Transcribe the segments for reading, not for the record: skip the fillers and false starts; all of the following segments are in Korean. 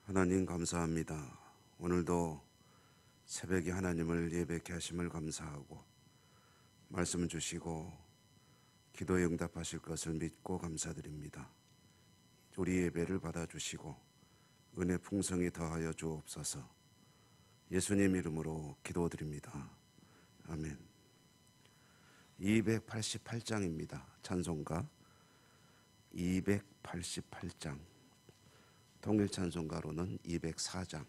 하나님 감사합니다. 오늘도 새벽에 하나님을 예배케 하심을 감사하고 말씀 주시고 기도에 응답하실 것을 믿고 감사드립니다. 우리 예배를 받아주시고 은혜 풍성히 더하여 주옵소서. 예수님 이름으로 기도드립니다. 아멘. 288장입니다. 찬송가 288장. 통일 찬송가로는 204장.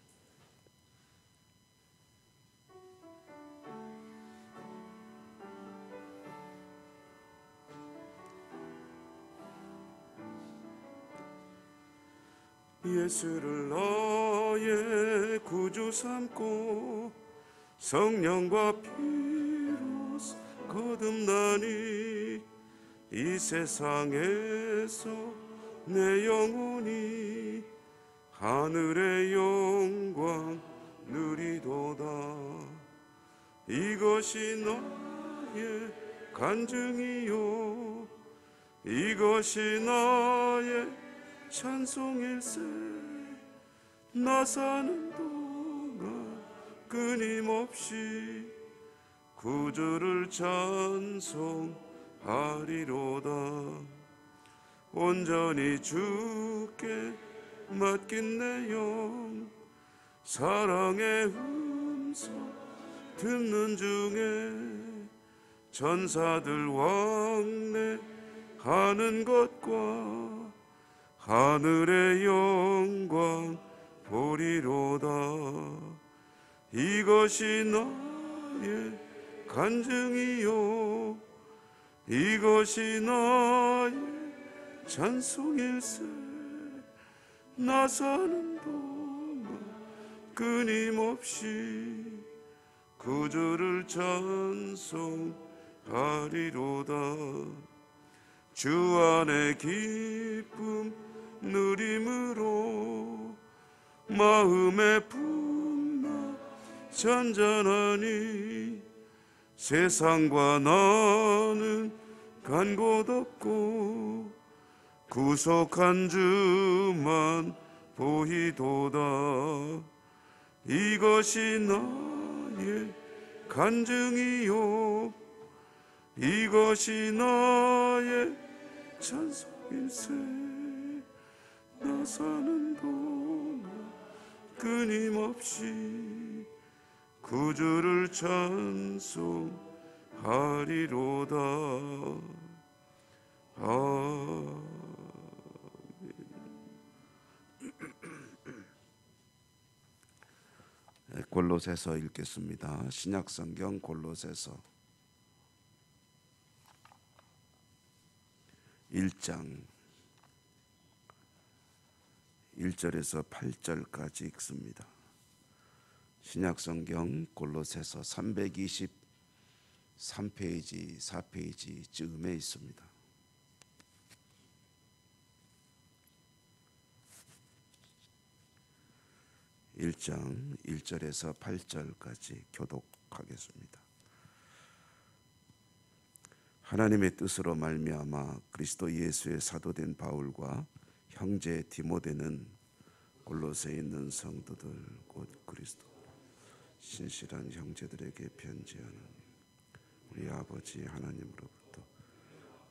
예수를 너의 구주 삼고 성령과 피로써 거듭나니 이 세상에서 내 영혼이 하늘의 영광 누리도다. 이것이 나의 간증이요 이것이 나의 찬송일세. 나 사는 동안 끊임없이 구주를 찬송하리로다. 온전히 주께 맡긴 내 영 사랑의 음성 듣는 중에 천사들 왕래하는 것과 하늘의 영광 보리로다. 이것이 나의 간증이요 이것이 나의 찬송일세. 나 사는 동안 끊임없이 구주를 찬송하리로다. 주 안에 기쁨 누림으로 마음의 풍랑 잔잔하니 세상과 나는 간 곳 없고 구속한 주만 보이도다. 이것이 나의 간증이요 이것이 나의 찬송일세. 나 사는 동안 끊임없이 구주를 찬송하리로다. 골로새서 읽겠습니다. 신약성경 골로새서 1장 1절에서 8절까지 읽습니다. 신약성경 골로새서 323페이지 4페이지 쯤에 있습니다. 1장 1절에서 8절까지 교독하겠습니다. 하나님의 뜻으로 말미암아 그리스도 예수의 사도된 바울과 형제 디모데는 골로새에 있는 성도들 곧 그리스도 신실한 형제들에게 편지하는 우리 아버지 하나님으로부터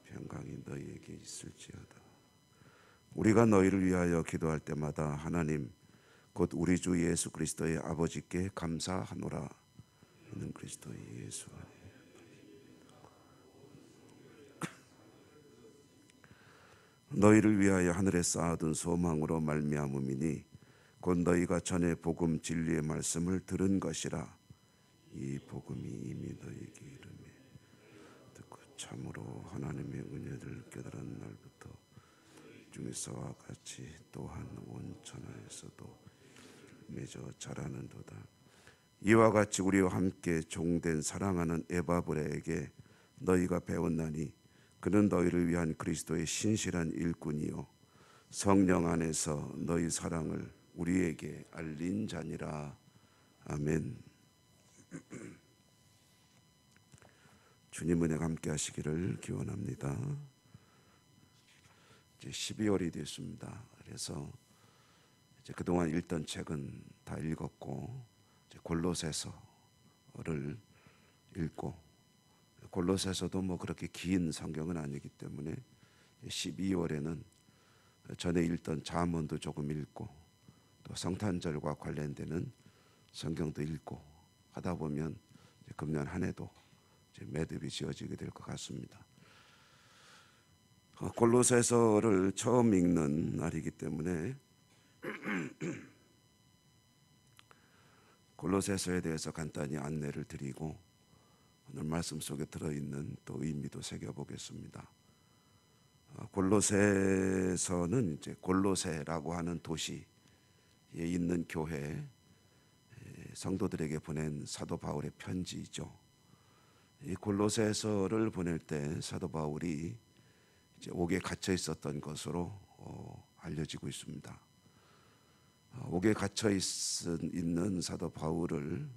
평강이 너희에게 있을지어다. 우리가 너희를 위하여 기도할 때마다 하나님 곧 우리 주 예수 그리스도의 아버지께 감사하노라. 이는 그리스도 예수 안에 너희를 위하여 하늘에 쌓아둔 소망으로 말미암음이니 곧 너희가 전에 복음 진리의 말씀을 들은 것이라. 이 복음이 이미 너희에게 이르매 듣고 참으로 하나님의 은혜를 깨달은 날부터 중에서와 같이 또한 온 천하에서도 맺어 자라는도다. 이와 같이 우리와 함께 종된 사랑하는 에바브레에게 너희가 배웠나니 그는 너희를 위한 그리스도의 신실한 일꾼이요 성령 안에서 너희 사랑을 우리에게 알린 자니라. 아멘. 주님 은혜가 함께 하시기를 기원합니다. 이제 12월이 됐습니다. 그래서 그동안 읽던 책은 다 읽었고 골로새서를 읽고, 골로새서도 뭐 그렇게 긴 성경은 아니기 때문에 12월에는 전에 읽던 잠언도 조금 읽고 또 성탄절과 관련되는 성경도 읽고 하다 보면 금년 한 해도 매듭이 지어지게 될 것 같습니다. 골로새서를 처음 읽는 날이기 때문에 골로새서에 대해서 간단히 안내를 드리고 오늘 말씀 속에 들어있는 또 의미도 새겨보겠습니다. 골로새서는 이제 골로새라고 하는 도시에 있는 교회 성도들에게 보낸 사도 바울의 편지이죠. 이 골로새서를 보낼 때 사도 바울이 이제 옥에 갇혀 있었던 것으로 알려지고 있습니다. 옥에 갇혀 있는 사도 바울을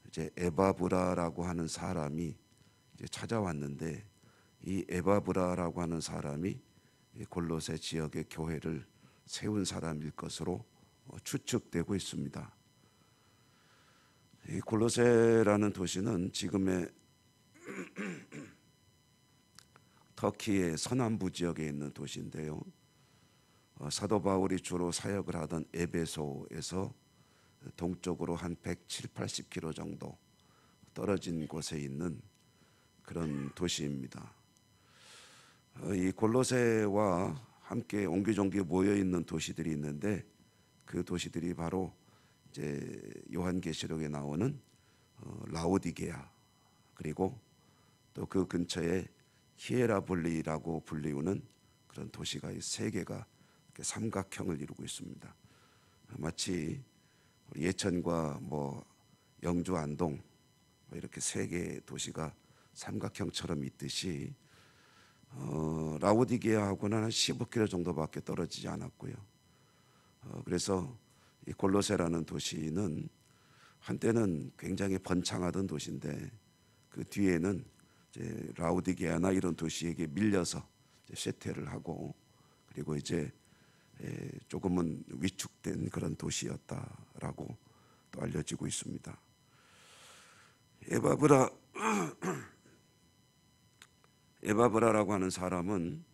이제 에바브라라고 하는 사람이 이제 찾아왔는데, 이 에바브라라고 하는 사람이 골로새 지역의 교회를 세운 사람일 것으로 추측되고 있습니다. 이 골로새라는 도시는 지금의 터키의 서남부 지역에 있는 도시인데요. 사도 바울이 주로 사역을 하던 에베소에서 동쪽으로 한 170, 80km 정도 떨어진 곳에 있는 그런 도시입니다. 이 골로새와 함께 옹기종기 모여 있는 도시들이 있는데, 그 도시들이 바로 이제 요한계시록에 나오는 라오디게아, 그리고 또 그 근처에 히에라볼리라고 불리우는 그런 도시가 세 개가 삼각형을 이루고 있습니다. 마치 예천과 뭐 영주, 안동 이렇게 세 개의 도시가 삼각형처럼 있듯이 라오디게아하고는 한 15km 정도밖에 떨어지지 않았고요. 그래서 이 골로새라는 도시는 한때는 굉장히 번창하던 도시인데, 그 뒤에는 이제 라오디게아나 이런 도시에게 밀려서 이제 쇠퇴를 하고, 그리고 이제 조금은 위축된 그런 도시였다라고 또 알려지고 있습니다. 에바브라라고 하는 사람은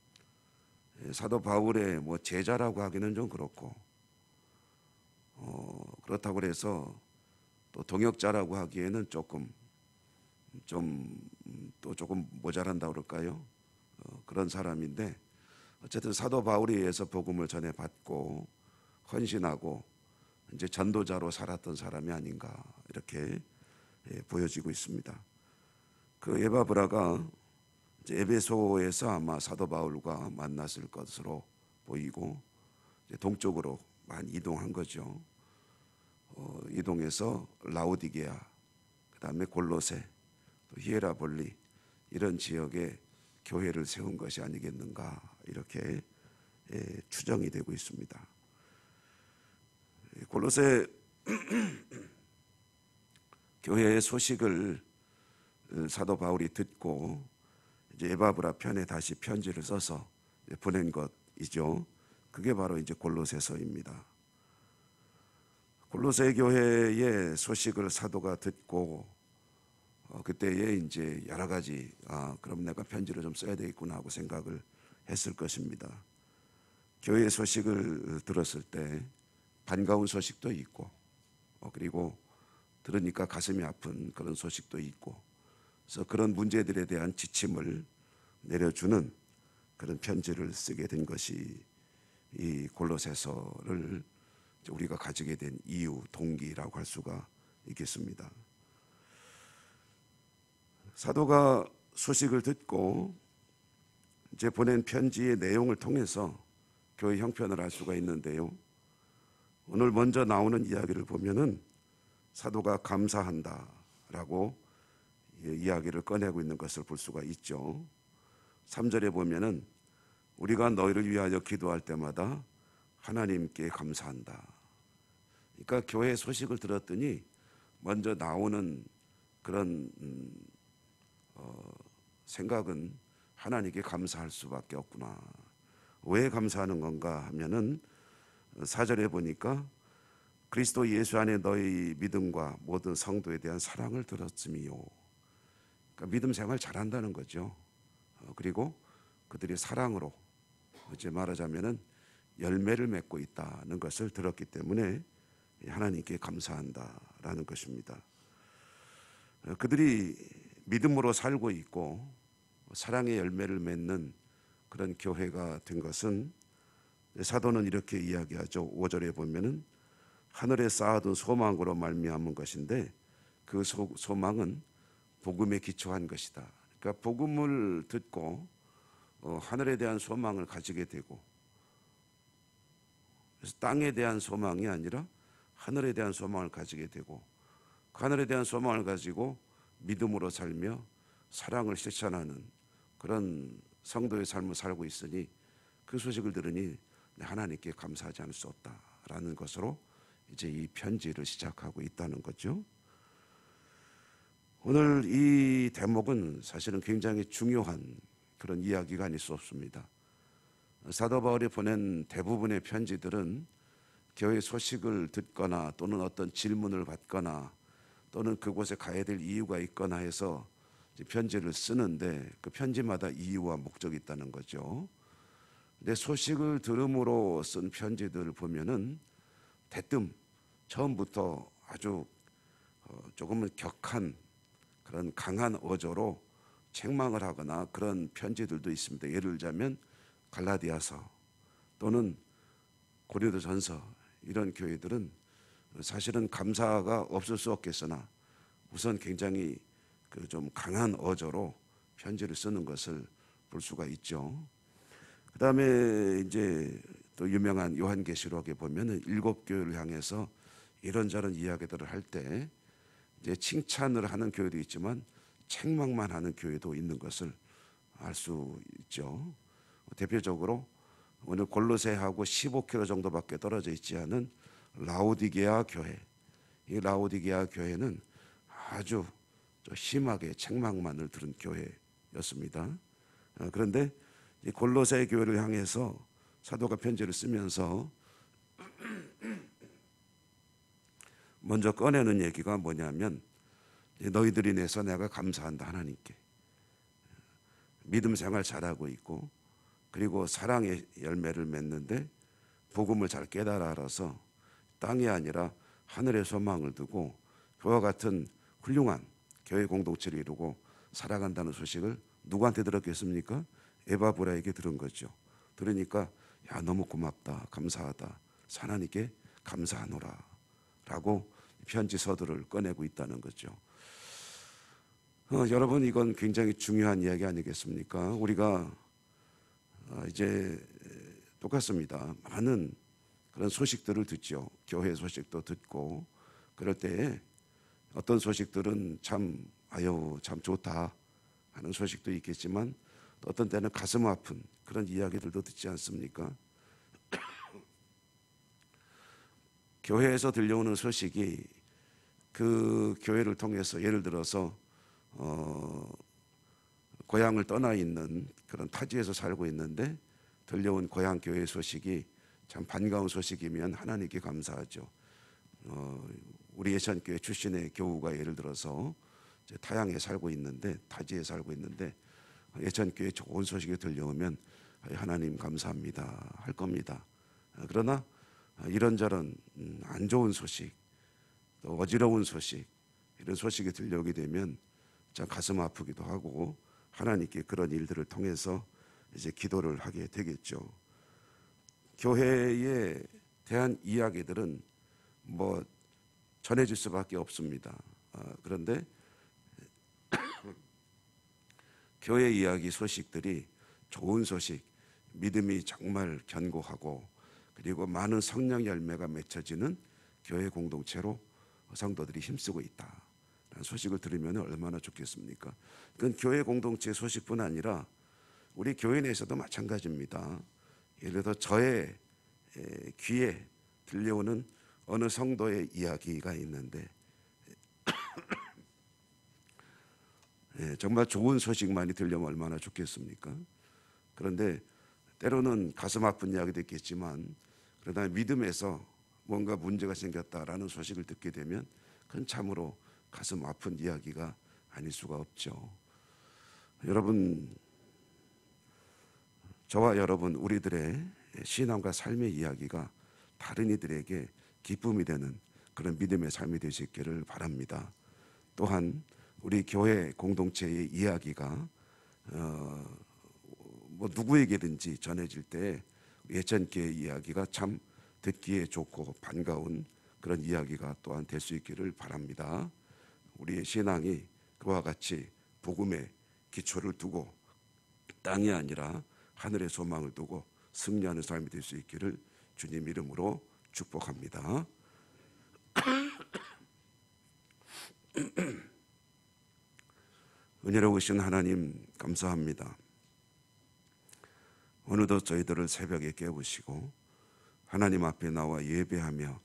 사도 바울의 뭐 제자라고 하기는 좀 그렇고, 그렇다고 해서 또 동역자라고 하기에는 조금 모자란다 그럴까요? 그런 사람인데, 어쨌든 사도 바울에 의해서 복음을 전해 받고 헌신하고 이제 전도자로 살았던 사람이 아닌가 이렇게 보여지고 있습니다. 그 에바브라가 이제 에베소에서 아마 사도 바울과 만났을 것으로 보이고, 이제 동쪽으로 많이 이동한 거죠. 이동해서 라오디게아, 그 다음에 골로새, 또 히에라볼리 이런 지역에 교회를 세운 것이 아니겠는가 이렇게 추정이 되고 있습니다. 골로새 교회의 소식을 사도 바울이 듣고 이제 에바브라 편에 다시 편지를 써서 보낸 것이죠. 그게 바로 이제 골로새서입니다. 골로새 교회의 소식을 사도가 듣고 그때에 이제 여러 가지 그럼 내가 편지를 좀 써야 되겠구나 하고 생각을 했을 것입니다. 교회 소식을 들었을 때 반가운 소식도 있고, 그리고 들으니까 가슴이 아픈 그런 소식도 있고, 그래서 그런 문제들에 대한 지침을 내려주는 그런 편지를 쓰게 된 것이 이 골로새서를 우리가 가지게 된 이유, 동기라고 할 수가 있겠습니다. 사도가 소식을 듣고 이제 보낸 편지의 내용을 통해서 교회 형편을 알 수가 있는데요. 오늘 먼저 나오는 이야기를 보면은 사도가 감사한다라고 이야기를 꺼내고 있는 것을 볼 수가 있죠. 3절에 보면은 우리가 너희를 위하여 기도할 때마다 하나님께 감사한다. 그러니까 교회 소식을 들었더니 먼저 나오는 그런 생각은 하나님께 감사할 수밖에 없구나. 왜 감사하는 건가 하면은 4절에 보니까 그리스도 예수 안에 너희 믿음과 모든 성도에 대한 사랑을 들었음이요. 그러니까 믿음 생활 잘한다는 거죠. 그리고 그들이 사랑으로 이제 말하자면은 열매를 맺고 있다는 것을 들었기 때문에 하나님께 감사한다라는 것입니다. 그들이 믿음으로 살고 있고 사랑의 열매를 맺는 그런 교회가 된 것은 사도는 이렇게 이야기하죠. 5절에 보면은 하늘에 쌓아둔 소망으로 말미암은 것인데 그 소망은 복음에 기초한 것이다. 그러니까 복음을 듣고 하늘에 대한 소망을 가지게 되고, 그래서 땅에 대한 소망이 아니라 하늘에 대한 소망을 가지게 되고, 그 하늘에 대한 소망을 가지고 믿음으로 살며 사랑을 실천하는 그런 성도의 삶을 살고 있으니 그 소식을 들으니 하나님께 감사하지 않을 수 없다라는 것으로 이제 이 편지를 시작하고 있다는 거죠. 오늘 이 대목은 사실은 굉장히 중요한 그런 이야기가 아닐 수 없습니다. 사도 바울이 보낸 대부분의 편지들은 교회 소식을 듣거나 또는 어떤 질문을 받거나 또는 그곳에 가야 될 이유가 있거나 해서 편지를 쓰는데 그 편지마다 이유와 목적이 있다는 거죠. 근데 소식을 들음으로 쓴 편지들을 보면은 대뜸 처음부터 아주 조금은 격한 그런 강한 어조로 책망을 하거나 그런 편지들도 있습니다. 예를 들자면 갈라디아서 또는 고린도전서 이런 교회들은 사실은 감사가 없을 수 없겠으나 우선 굉장히 그 좀 강한 어조로 편지를 쓰는 것을 볼 수가 있죠. 그 다음에 이제 또 유명한 요한계시록에 보면은 7교회를 향해서 이런저런 이야기들을 할 때 이제 칭찬을 하는 교회도 있지만 책망만 하는 교회도 있는 것을 알 수 있죠. 대표적으로 오늘 골로새하고 15km 정도밖에 떨어져 있지 않은 라오디게아 교회, 이 라오디게아 교회는 아주 심하게 책망만을 들은 교회였습니다. 그런데 이 골로새 교회를 향해서 사도가 편지를 쓰면서 먼저 꺼내는 얘기가 뭐냐면 너희들이 내서 내가 감사한다 하나님께. 믿음 생활 잘하고 있고 그리고 사랑의 열매를 맺는데 복음을 잘 깨달아 알아서 땅이 아니라 하늘의 소망을 두고 그와 같은 훌륭한 교회 공동체를 이루고 살아간다는 소식을 누구한테 들었겠습니까? 에바브라에게 들은 거죠. 들으니까 야 너무 고맙다 감사하다 하나님께 감사하노라 라고 편지 서두를 꺼내고 있다는 거죠. 여러분 이건 굉장히 중요한 이야기 아니겠습니까? 우리가 이제 똑같습니다. 많은 그런 소식들을 듣죠. 교회 소식도 듣고 그럴 때에 어떤 소식들은 참 좋다 하는 소식도 있겠지만 또 어떤 때는 가슴 아픈 그런 이야기들도 듣지 않습니까? 교회에서 들려오는 소식이 그 교회를 통해서 예를 들어서 고향을 떠나 있는 그런 타지에서 살고 있는데 들려온 고향 교회 소식이 참 반가운 소식이면 하나님께 감사하죠. 우리 예천교회 출신의 교우가 예를 들어서 이제 타양에 살고 있는데 타지에 살고 있는데 예천교회 좋은 소식이 들려오면 하나님 감사합니다 할 겁니다. 그러나 이런저런 안 좋은 소식 또 어지러운 소식 이런 소식이 들려오게 되면 참 가슴 아프기도 하고 하나님께 그런 일들을 통해서 이제 기도를 하게 되겠죠. 교회에 대한 이야기들은 뭐 전해질 수밖에 없습니다. 그런데 교회 이야기 소식들이 좋은 소식, 믿음이 정말 견고하고 그리고 많은 성령 열매가 맺혀지는 교회 공동체로 성도들이 힘쓰고 있다. 라는 소식을 들으면 얼마나 좋겠습니까? 그건 교회 공동체 소식뿐 아니라 우리 교회 내에서도 마찬가지입니다. 예를 들어 저의 귀에 들려오는 어느 성도의 이야기가 있는데 정말 좋은 소식만이 들려면 얼마나 좋겠습니까? 그런데 때로는 가슴 아픈 이야기도 있겠지만 그러나 믿음에서 뭔가 문제가 생겼다라는 소식을 듣게 되면 그건 참으로 가슴 아픈 이야기가 아닐 수가 없죠. 여러분, 저와 여러분 우리들의 신앙과 삶의 이야기가 다른 이들에게 기쁨이 되는 그런 믿음의 삶이 되실 기를 바랍니다. 또한 우리 교회 공동체의 이야기가 뭐 누구에게든지 전해질 때 예전기의 이야기가 참 듣기에 좋고 반가운 그런 이야기가 또한 될 수 있기를 바랍니다. 우리의 신앙이 그와 같이 복음의 기초를 두고 땅이 아니라 하늘의 소망을 두고 승리하는 삶이 될 수 있기를 주님 이름으로 축복합니다. 은혜로우신 하나님 감사합니다. 어느덧 저희들을 새벽에 깨우시고 하나님 앞에 나와 예배하며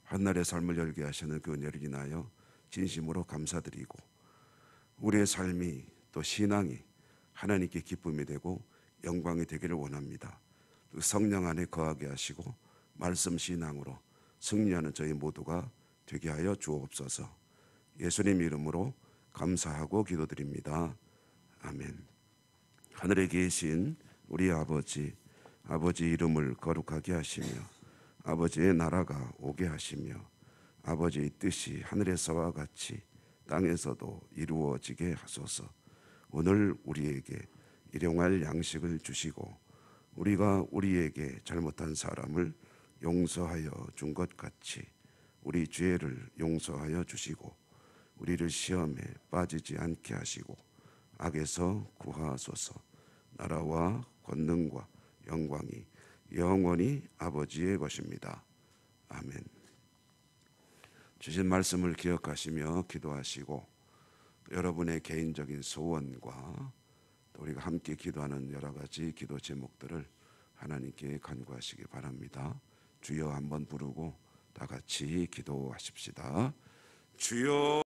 한날의 삶을 열게 하시는 그 은혜를 인하여 진심으로 감사드리고 우리의 삶이 또 신앙이 하나님께 기쁨이 되고 영광이 되기를 원합니다. 그 성령 안에 거하게 하시고 말씀 신앙으로 승리하는 저희 모두가 되게 하여 주옵소서. 예수님 이름으로 감사하고 기도드립니다. 아멘. 하늘에 계신 우리 아버지 이름을 거룩하게 하시며 아버지의 나라가 오게 하시며 아버지의 뜻이 하늘에서와 같이 땅에서도 이루어지게 하소서. 오늘 우리에게 일용할 양식을 주시고 우리가 우리에게 잘못한 사람을 용서하여 준 것 같이 우리 죄를 용서하여 주시고 우리를 시험에 빠지지 않게 하시고 악에서 구하소서. 나라와 권능과 영광이 영원히 아버지의 것입니다. 아멘. 주신 말씀을 기억하시며 기도하시고 여러분의 개인적인 소원과 또 우리가 함께 기도하는 여러 가지 기도 제목들을 하나님께 간구하시기 바랍니다. 주여 한번 부르고 다 같이 기도하십시다. 주여